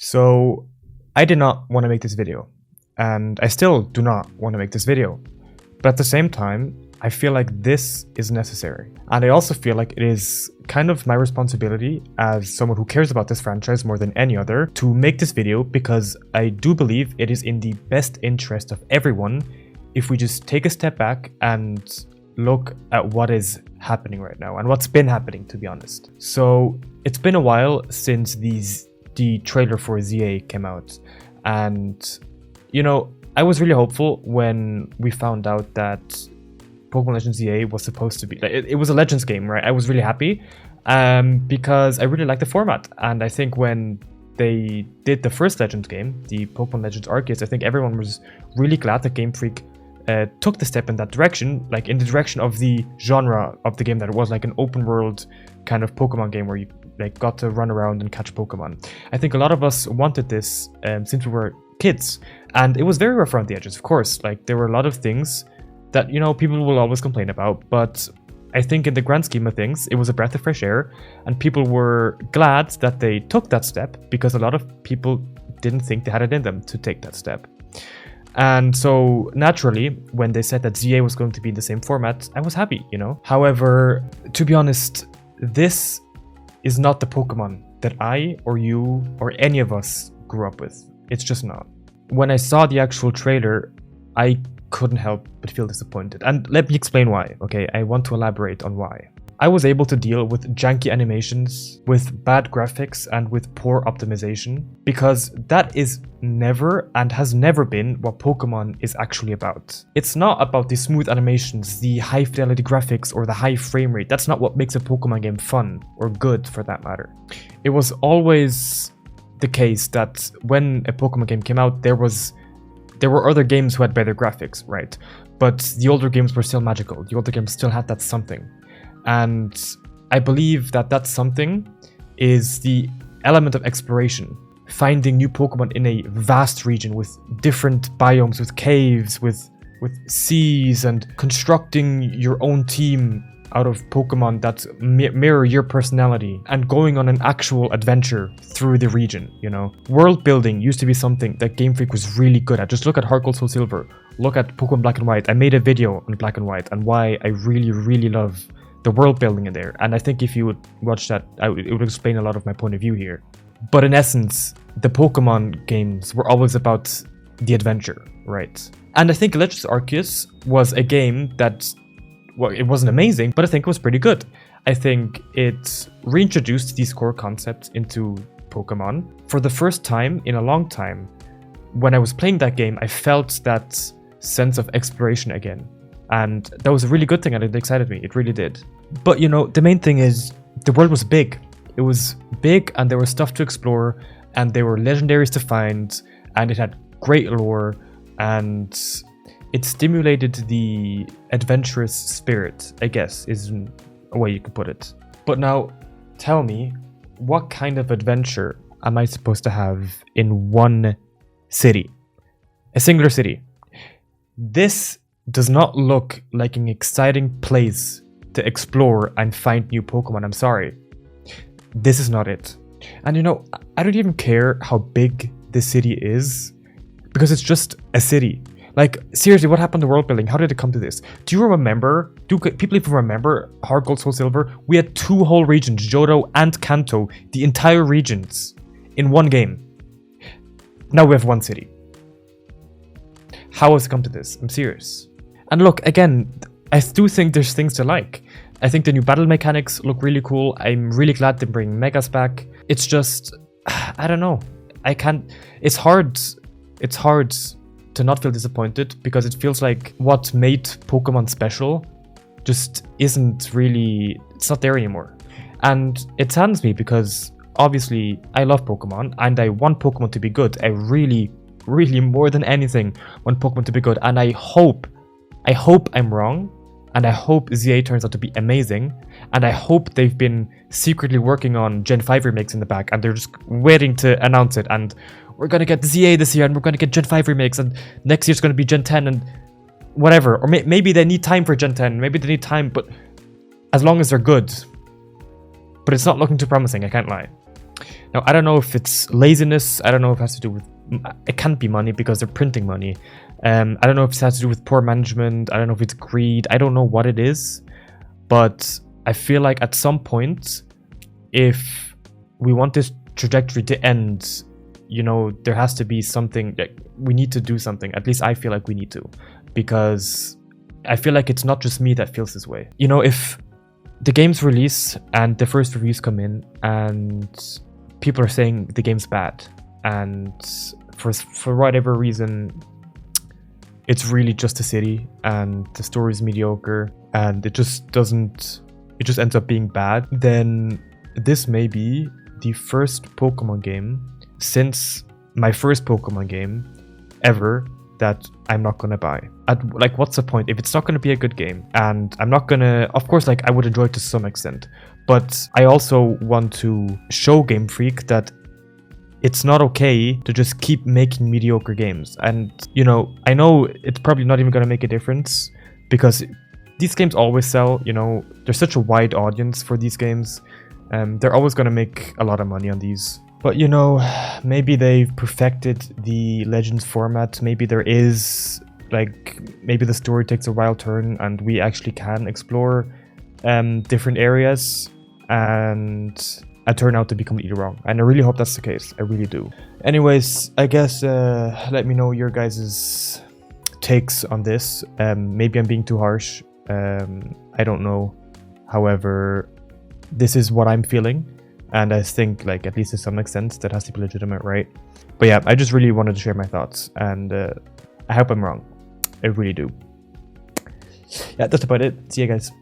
So I did not want to make this video, and I still do not want to make this video. But at the same time, I feel like this is necessary. And I also feel like it is kind of my responsibility as someone who cares about this franchise more than any other to make this video, because I do believe it is in the best interest of everyone if we just take a step back and look at what is happening right now and what's been happening, to be honest. So it's been a while since the trailer for ZA came out, and you know, I was really hopeful when we found out that Pokemon Legends ZA was supposed to be like it was a Legends game, right? I was really happy because I really like the format, and I think when they did the first Legends game, the Pokemon Legends Arceus, I think everyone was really glad that Game Freak took the step in that direction, like in the direction of the genre of the game, that it was like an open world kind of Pokemon game where you like got to run around and catch Pokemon. I think a lot of us wanted this since we were kids, and it was very rough around the edges, of course. Like there were a lot of things that, you know, people will always complain about, but I think in the grand scheme of things, it was a breath of fresh air, and people were glad that they took that step, because a lot of people didn't think they had it in them to take that step. And so naturally, when they said that ZA was going to be in the same format, I was happy, you know. However, to be honest, this is not the Pokemon that I or you or any of us grew up with. It's just not. When I saw the actual trailer, I couldn't help but feel disappointed. And let me explain why, okay? I want to elaborate on why. I was able to deal with janky animations, with bad graphics, and with poor optimization, because that is never and has never been what Pokemon is actually about. It's not about the smooth animations, the high fidelity graphics, or the high frame rate. That's not what makes a Pokemon game fun, or good for that matter. It was always the case that when a Pokemon game came out, there were other games who had better graphics, right? But the older games were still magical. The older games still had that something. And I believe that that something is the element of exploration. Finding new Pokemon in a vast region with different biomes, with caves, with seas, and constructing your own team out of Pokemon that mirror your personality, and going on an actual adventure through the region, you know? World building used to be something that Game Freak was really good at. Just look at Heart Gold Soul Silver, look at Pokemon Black and White. I made a video on Black and White and why I really, really love the world building in there. And I think if you would watch that, it would explain a lot of my point of view here. But in essence, the Pokemon games were always about the adventure, right? And I think Legends Arceus was a game that, well, it wasn't amazing, but I think it was pretty good. I think it reintroduced these core concepts into Pokemon. For the first time in a long time, when I was playing that game, I felt that sense of exploration again. And that was a really good thing, and it excited me. It really did. But, you know, the main thing is the world was big. It was big, and there was stuff to explore, and there were legendaries to find, and it had great lore, and it stimulated the adventurous spirit, I guess, is a way you could put it. But now, tell me, what kind of adventure am I supposed to have in one city? A singular city. This does not look like an exciting place to explore and find new Pokemon. I'm sorry. This is not it. And you know, I don't even care how big this city is, because it's just a city. Like, seriously, what happened to world building? How did it come to this? Do you remember? Do people even remember Heart Gold Soul Silver? We had 2 whole regions, Johto and Kanto, the entire regions in one game. Now we have one city. How has it come to this? I'm serious. And look, again, I do think there's things to like. I think the new battle mechanics look really cool. I'm really glad they bring Megas back. It's just, I don't know. It's hard to not feel disappointed, because it feels like what made Pokemon special just isn't really, it's not there anymore. And it saddens me, because obviously I love Pokemon and I want Pokemon to be good. I really, really, more than anything, want Pokemon to be good. And I hope I'm wrong, and I hope ZA turns out to be amazing, and I hope they've been secretly working on Gen 5 remakes in the back, and they're just waiting to announce it, and we're gonna get ZA this year, and we're gonna get Gen 5 remakes, and next year's gonna be Gen 10, and whatever. Or maybe they need time for Gen 10, maybe they need time, but as long as they're good. But it's not looking too promising, I can't lie. Now, I don't know if it's laziness. I don't know if it has to do with... It can't be money because they're printing money. I don't know if it has to do with poor management. I don't know if it's greed. I don't know what it is. But I feel like at some point, if we want this trajectory to end, you know, there has to be something. Like, we need to do something. At least I feel like we need to. Because I feel like it's not just me that feels this way. You know, if the game's release and the first reviews come in and people are saying the game's bad, and for whatever reason it's really just a city and the story is mediocre and it just ends up being bad, then this may be the first Pokemon game since my first Pokemon game ever that I'm not gonna buy. Like, what's the point if it's not gonna be a good game? And I'm not gonna, of course, like, I would enjoy it to some extent, but I also want to show Game Freak that it's not okay to just keep making mediocre games. And, you know, I know it's probably not even gonna make a difference because these games always sell, you know, there's such a wide audience for these games. They're always gonna make a lot of money on these. But, you know, maybe they've perfected the Legends format. Maybe there is, like, maybe the story takes a wild turn and we actually can explore different areas, and I turn out to be completely wrong. And I really hope that's the case. I really do. Anyways, I guess let me know your guys' takes on this. Maybe I'm being too harsh. I don't know. However, this is what I'm feeling. And I think, like, at least to some extent, that has to be legitimate, right? But yeah, I just really wanted to share my thoughts. And I hope I'm wrong. I really do. Yeah, that's about it. See you guys.